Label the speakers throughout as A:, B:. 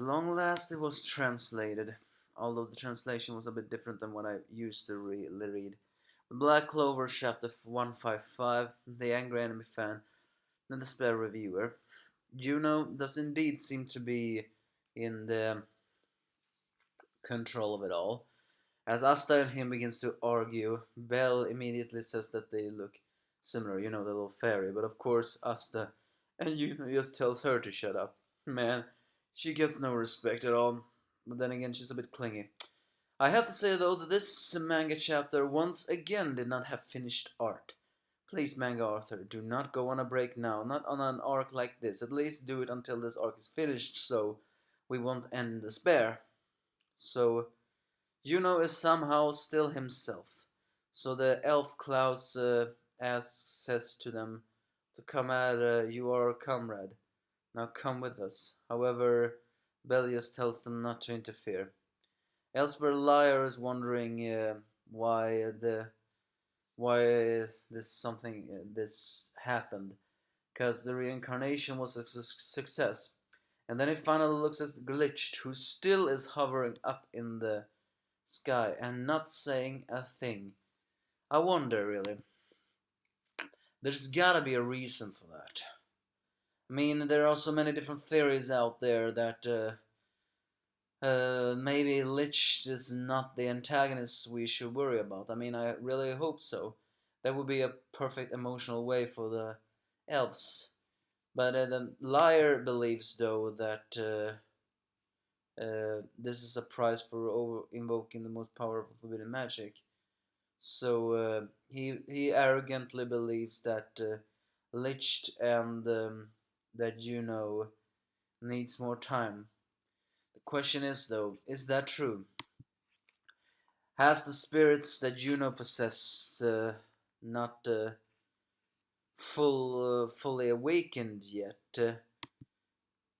A: long last it was translated, although the translation was a bit different than what I used to read. The Black Clover, chapter 155, The Angry Enemy Fan, and the Spare Reviewer. Juno does indeed seem to be in the control of it all. As Asta and him begins to argue, Belle immediately says that they look similar, the little fairy, but of course Asta and Juno just tells her to shut up. Man, she gets no respect at all, but then again she's a bit clingy. I have to say though that this manga chapter once again did not have finished art. Please, manga author, do not go on a break now, not on an arc like this. At least do it until this arc is finished, so we won't end in despair. So, Juno is somehow still himself. So the elf Klaus says to them to come at you our comrade. Now come with us. However, Bellius tells them not to interfere. Elsewhere, Liar is wondering why this happened, because the reincarnation was a success. And then he finally looks at Glitched, who still is hovering up in the sky and not saying a thing. I wonder, really. There's gotta be a reason for that. I mean, there are so many different theories out there that maybe Lich is not the antagonist we should worry about. I mean, I really hope so. That would be a perfect emotional way for the elves. But the Liar believes, though, that this is a prize for invoking the most powerful forbidden magic. So he arrogantly believes that Lich and that Juno needs more time. The question is, though, is that true? Has the spirits that Juno possesses not fully awakened yet,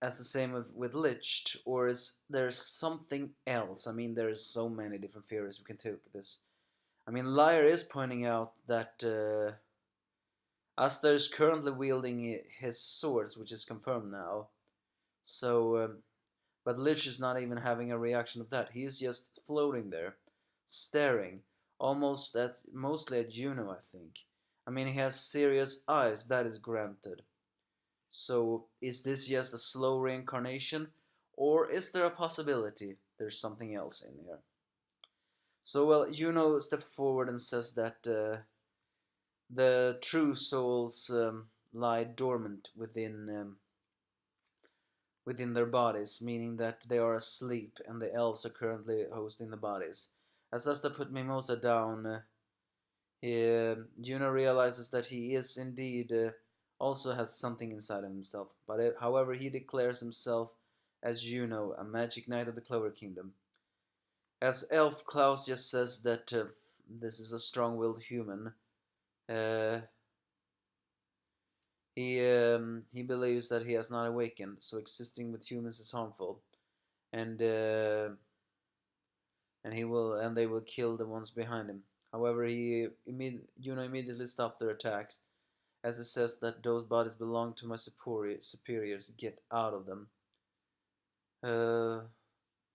A: as the same with Lich, or is there something else? I mean, there's so many different theories we can take this. I mean, Liar is pointing out that Asta is currently wielding his swords, which is confirmed now. So, but Lich is not even having a reaction of that. He is just floating there, staring, mostly at Juno, I think. I mean, he has serious eyes, that is granted. So, is this just a slow reincarnation, or is there a possibility there's something else in here? So, well, Juno steps forward and says that the true souls lie dormant within their bodies, meaning that they are asleep and the elves are currently hosting the bodies. As Asta put Mimosa down, Juno realizes that he is indeed also has something inside of himself. But however, he declares himself as Juno, a magic knight of the Clover Kingdom. As Elf Klaus just says that this is a strong-willed human. He believes that he has not awakened, so existing with humans is harmful, and they will kill the ones behind him. However, Juno immediately stops their attacks, as it says that those bodies belong to my superiors. Get out of them.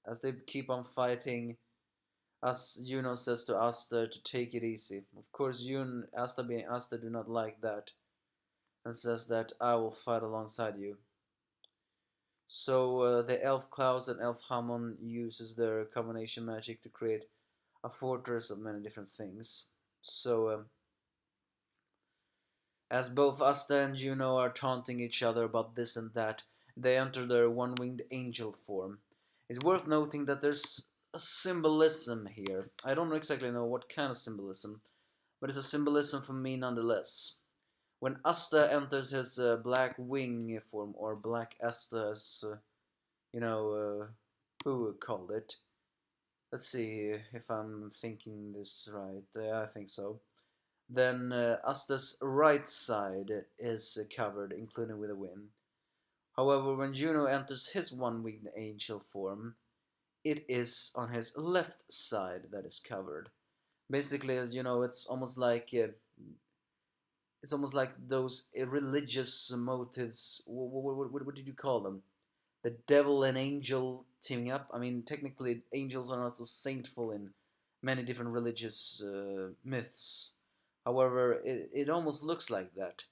A: As they keep on fighting, Juno says to Asta to take it easy. Of course, Asta being Asta do not like that, and says that I will fight alongside you. So the Elf Klaus and Elf Hammon uses their combination magic to create a fortress of many different things. So as both Asta and Juno are taunting each other about this and that, they enter their one-winged angel form. It's worth noting that there's a symbolism here. I don't exactly know what kind of symbolism, but it's a symbolism for me nonetheless. When Asta enters his black wing form, or Black Asta as, who called it? Let's see if I'm thinking this right. I think so. Then Asta's right side is covered, including with a wing. However, when Juno enters his one-winged angel form, it is on his left side that is covered. Basically, it's almost like those religious motives. What did you call them? the devil and angel teaming up. I mean, technically, angels are not so saintful in many different religious myths. However, it almost looks like that.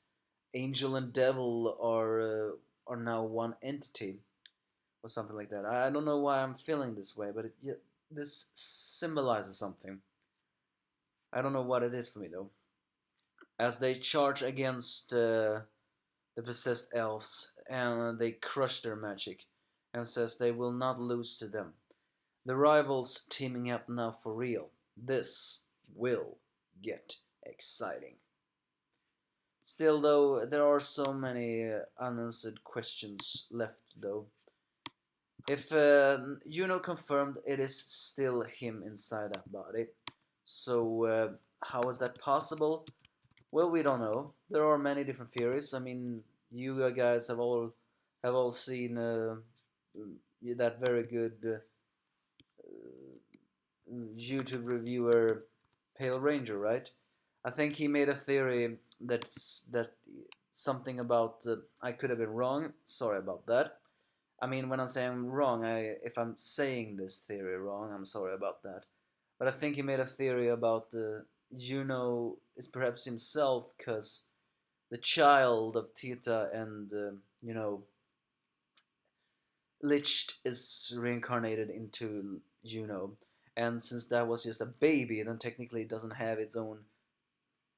A: Angel and devil are now one entity or something like that. I don't know why I'm feeling this way, but this symbolizes something. I don't know what it is for me though. As they charge against the possessed elves and they crush their magic, and says they will not lose to them. The rivals teaming up now for real. This will get exciting. Still, though, there are so many unanswered questions left, though. If confirmed, it is still him inside that body. So, how is that possible? Well, we don't know. There are many different theories. I mean, you guys have all seen that very good YouTube reviewer Pale Ranger, right? I think he made a theory that something about I could have been wrong. Sorry about that. I mean, when I'm saying wrong, if I'm saying this theory wrong, I'm sorry about that. But I think he made a theory about Juno is perhaps himself, because the child of Tita and Lich is reincarnated into Juno, and since that was just a baby, then technically it doesn't have its own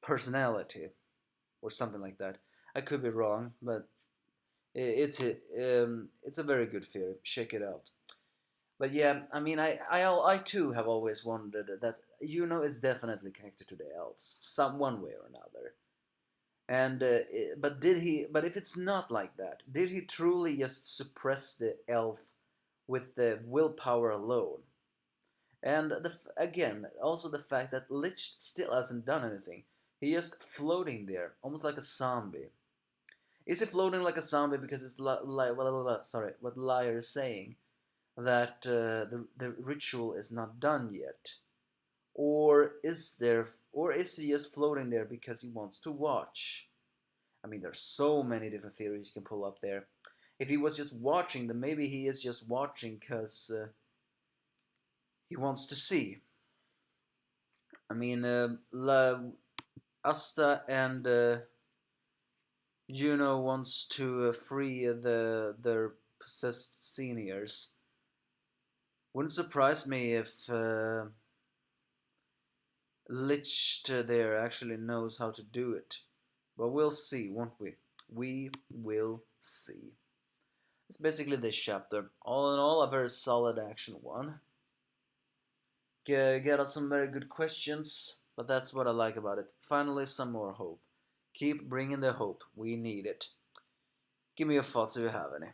A: personality or something like that. I could be wrong, but it's a very good theory. Check it out. But yeah, I mean, I too have always wondered that is definitely connected to the elves, some one way or another. And but did he? But if it's not like that, did he truly just suppress the elf with the willpower alone? And again, also the fact that Lich still hasn't done anything. He's just floating there, almost like a zombie. Is he floating like a zombie because it's sorry, what Liar is saying, that the ritual is not done yet, or is he just floating there because he wants to watch? I mean, there's so many different theories you can pull up there. If he was just watching, then maybe he is just watching because he wants to see. I mean, Asta and Juno wants to free their possessed seniors. Wouldn't surprise me if Lich there actually knows how to do it. But we'll see, won't we? We will see. It's basically this chapter. All in all, a very solid action one. Get us some very good questions, but that's what I like about it. Finally, some more hope. Keep bringing the hope. We need it. Give me your thoughts if you have any.